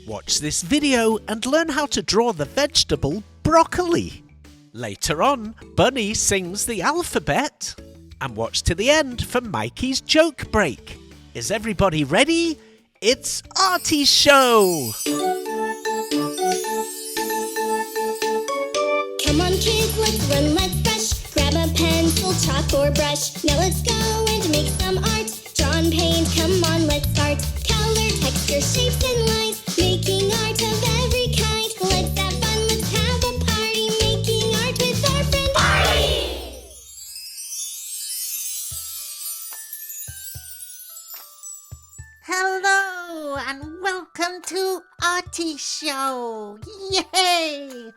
Watch this video and learn how to draw the vegetable broccoli. Later on, Bunny sings the alphabet. And watch to the end for Mikey's joke break. Is everybody ready? It's Artie's show! Come on kids, let's run, let's brush. Grab a pencil, chalk or brush. Now let's go and make some art. Draw and paint, come on, let's start. Color, texture, shapes and lines. Making art of every kind. Let's have fun, let's have a party. Making art with our friend Artie! Hello and welcome to Artie's show! Yay!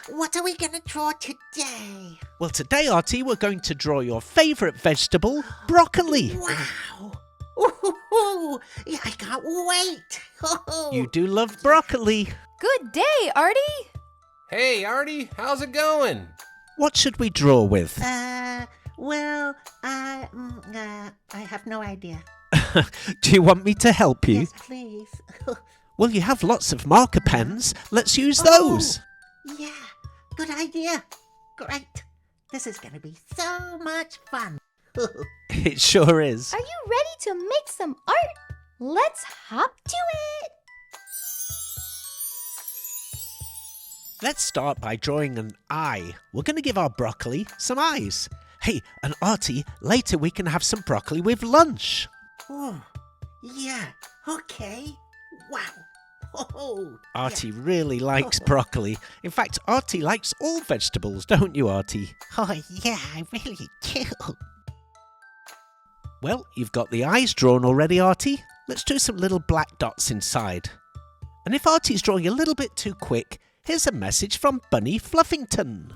What are we going to draw today? Well, today, Artie, we're going to draw your favourite vegetable, broccoli. Wow! Ooh, yeah, I can't wait! You do love broccoli. Good day, Artie! Hey, Artie, how's it going? What should we draw with? I have no idea. Do you want me to help you? Yes, please. Well, you have lots of marker pens. Let's use those. Yeah, good idea. Great. This is going to be so much fun. It sure is. Are you ready to make some art? Let's hop to it! Let's start by drawing an eye. We're going to give our broccoli some eyes. Hey, and Artie, later we can have some broccoli with lunch. Oh, yeah, okay. Wow. Artie really likes broccoli. In fact, Artie likes all vegetables, don't you, Artie? Oh, yeah, I really do. Well, you've got the eyes drawn already, Artie. Let's do some little black dots inside. And if Artie's drawing a little bit too quick, here's a message from Bunny Fluffington.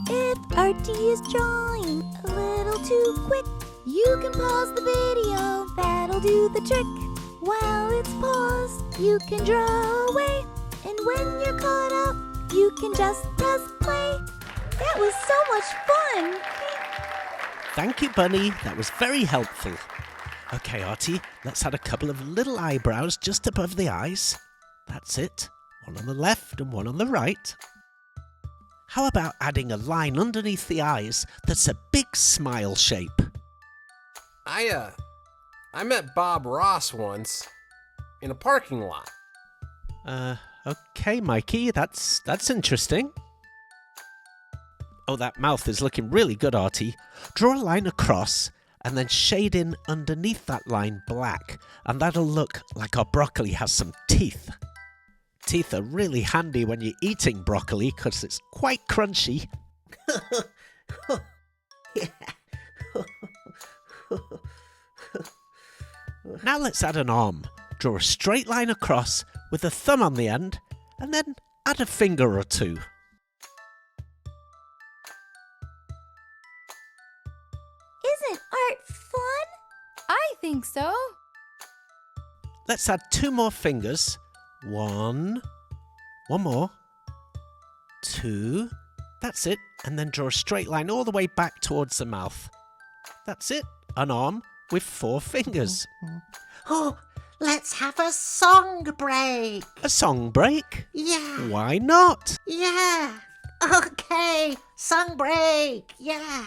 If Artie is drawing a little too quick, you can pause the video, that'll do the trick. While it's paused, you can draw away, and when you're caught up, you can just press play. That was so much fun! Thank you, Bunny. That was very helpful. Okay, Artie, let's add a couple of little eyebrows just above the eyes. That's it. One on the left and one on the right. How about adding a line underneath the eyes that's a big smile shape? I met Bob Ross once in a parking lot. Okay, Mikey, that's interesting. Oh, that mouth is looking really good, Artie. Draw a line across and then shade in underneath that line black, and that'll look like our broccoli has some teeth. Teeth are really handy when you're eating broccoli because it's quite crunchy. Now let's add an arm. Draw a straight line across with a thumb on the end, and then add a finger or two. Isn't art fun? I think so. Let's add 2 more fingers. 1 more, 2, that's it, and then draw a straight line all the way back towards the mouth. That's it, an arm with 4 fingers. Oh, let's have a song break. A song break? Yeah. Why not? Yeah. Okay, song break. Yeah.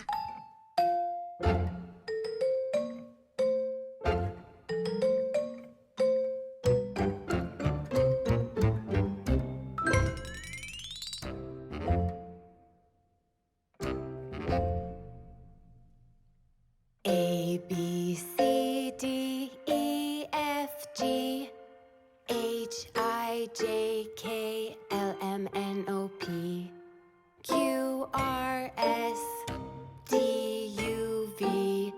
A, B, C, D, E, F, G, H, I, J, K, L, M, N, O, P, Q, R, S, D, U, V,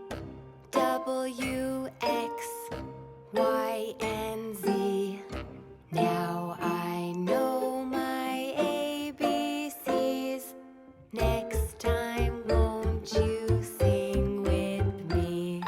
W, X, Y, and Z. Now I know my ABCs. Next time, won't you sing with me?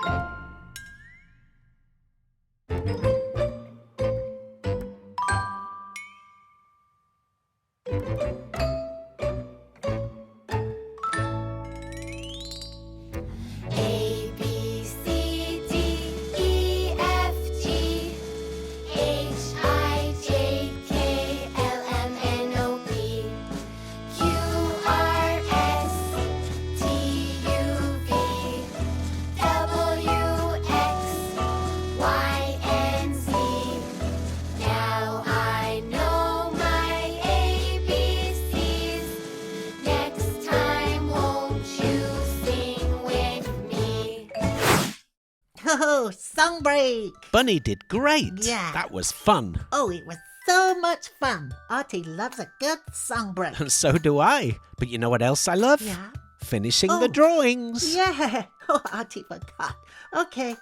Oh, song break. Bunny did great. Yeah. That was fun. Oh, it was so much fun. Artie loves a good song break. And so do I. But you know what else I love? Yeah? Finishing Oh. the drawings. Yeah. Oh, Artie forgot. Okay.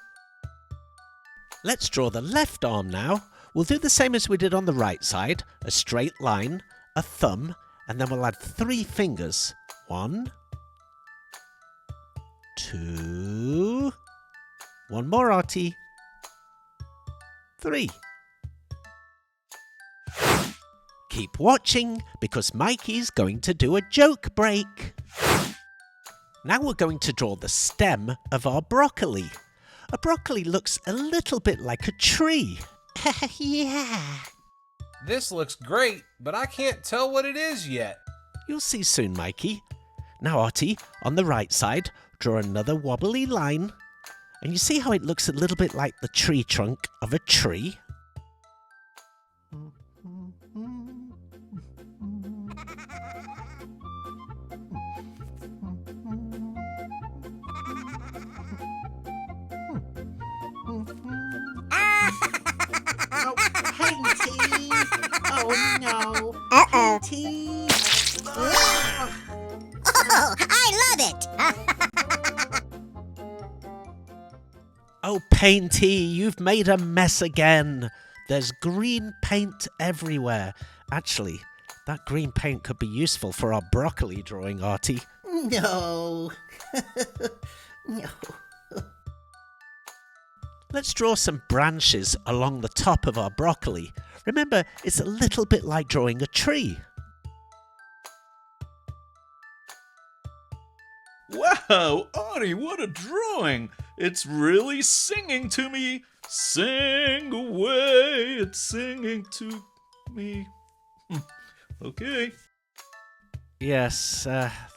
Let's draw the left arm now. We'll do the same as we did on the right side. A straight line, a thumb, and then we'll add 3 fingers. 1, 2, one more, Artie. 3. Keep watching because Mikey's going to do a joke break. Now we're going to draw the stem of our broccoli. A broccoli looks a little bit like a tree. Yeah. This looks great, but I can't tell what it is yet. You'll see soon, Mikey. Now, Artie, on the right side, draw another wobbly line. And you see how it looks a little bit like the tree trunk of a tree? Oh, Painty. Oh, no. Uh-oh. Painty. Oh, I love it. Oh, Painty, you've made a mess again. There's green paint everywhere. Actually, that green paint could be useful for our broccoli drawing, Artie. No. No. Let's draw some branches along the top of our broccoli. Remember, it's a little bit like drawing a tree. Wow, Artie, what a drawing! It's really singing to me. Sing away, it's singing to me. Okay. Yes,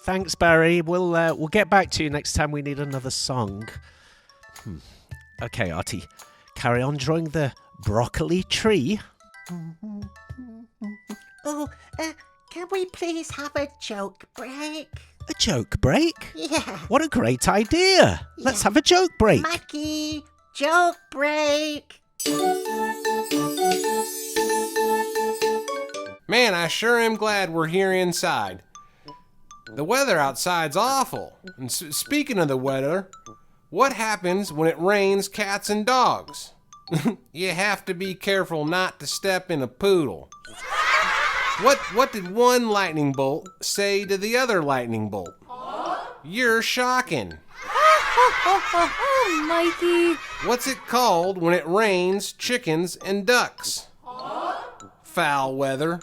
thanks, Barry. We'll get back to you next time we need another song. Okay, Artie, carry on drawing the broccoli tree. Oh, can we please have a joke break? A joke break? Yeah. What a great idea! Let's have a joke break. Mikey, joke break. Man, I sure am glad we're here inside. The weather outside's awful. And speaking of the weather, what happens when it rains cats and dogs? You have to be careful not to step in a poodle. What did one lightning bolt say to the other lightning bolt? You're shocking. Oh, Mikey. What's it called when it rains chickens and ducks? Foul weather.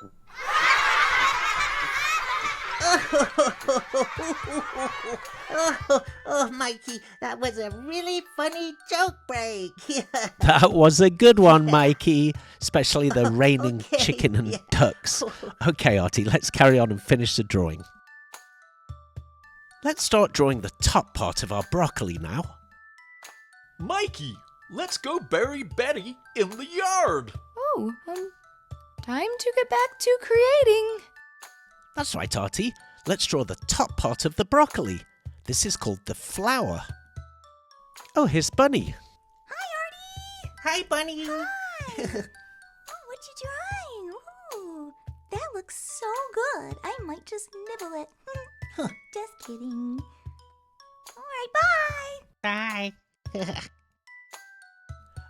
Oh, Mikey, that was a really funny joke break. That was a good one, Mikey. Especially the raining Okay, chicken and yeah. ducks. Okay, Artie, let's carry on and finish the drawing. Let's start drawing the top part of our broccoli now. Mikey, let's go bury Betty in the yard. Oh, time to get back to creating. That's right, Artie. Let's draw the top part of the broccoli. This is called the flower. Oh, here's Bunny. Hi, Bunny. Oh, what you drawing? Ooh, that looks so good. I might just nibble it. Just kidding. All right, bye. Bye.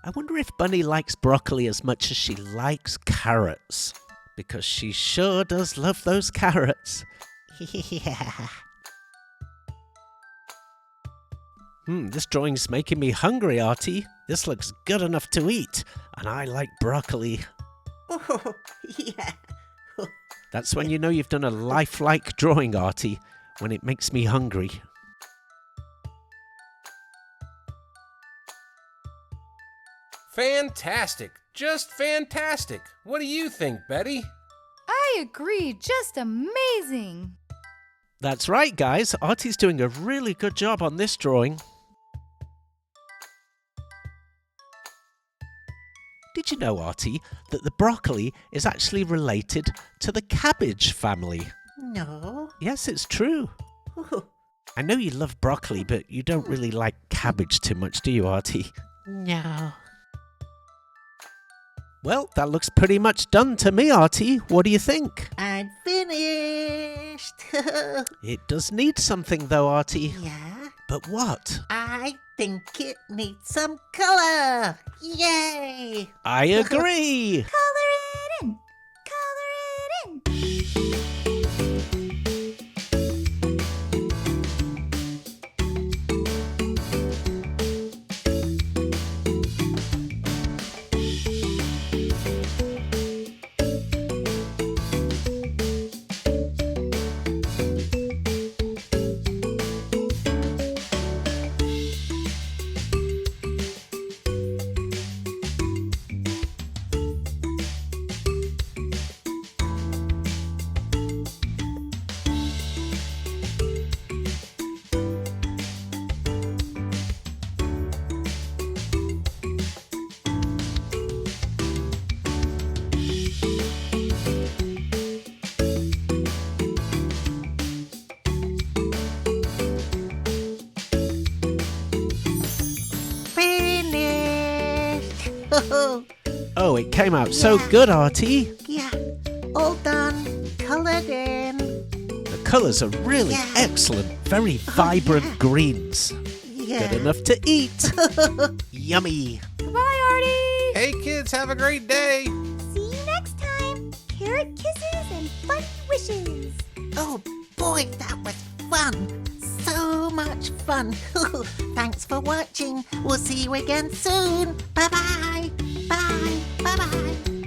I wonder if Bunny likes broccoli as much as she likes carrots. Because she sure does love those carrots. Yeah. This drawing's making me hungry, Artie. This looks good enough to eat. And I like broccoli. Oh, yeah. That's when you know you've done a lifelike drawing, Artie. When it makes me hungry. Fantastic. Just fantastic. What do you think, Betty? I agree. Just amazing. That's right, guys. Artie's doing a really good job on this drawing. Did you know, Artie, that the broccoli is actually related to the cabbage family? No. Yes, it's true. Oh, I know you love broccoli, but you don't really like cabbage too much, do you, Artie? No. Well, that looks pretty much done to me, Artie. What do you think? I'm finished. It does need something though, Artie. Yeah? But what? I think it needs some color. Yay! I agree. Color it in. Color it in. Finished. Oh, it came out so good, Artie. Yeah, all done. Colored in. The colours are really Yeah. excellent. Very vibrant yeah. greens. Yeah. Good enough to eat. Yummy. Bye, Artie. Hey kids, have a great day. See you next time. Carrot kisses and funny wishes. Oh boy, that was fun. So much fun. Thanks for watching. We'll see you again soon. Bye-bye. Bye. Bye-bye.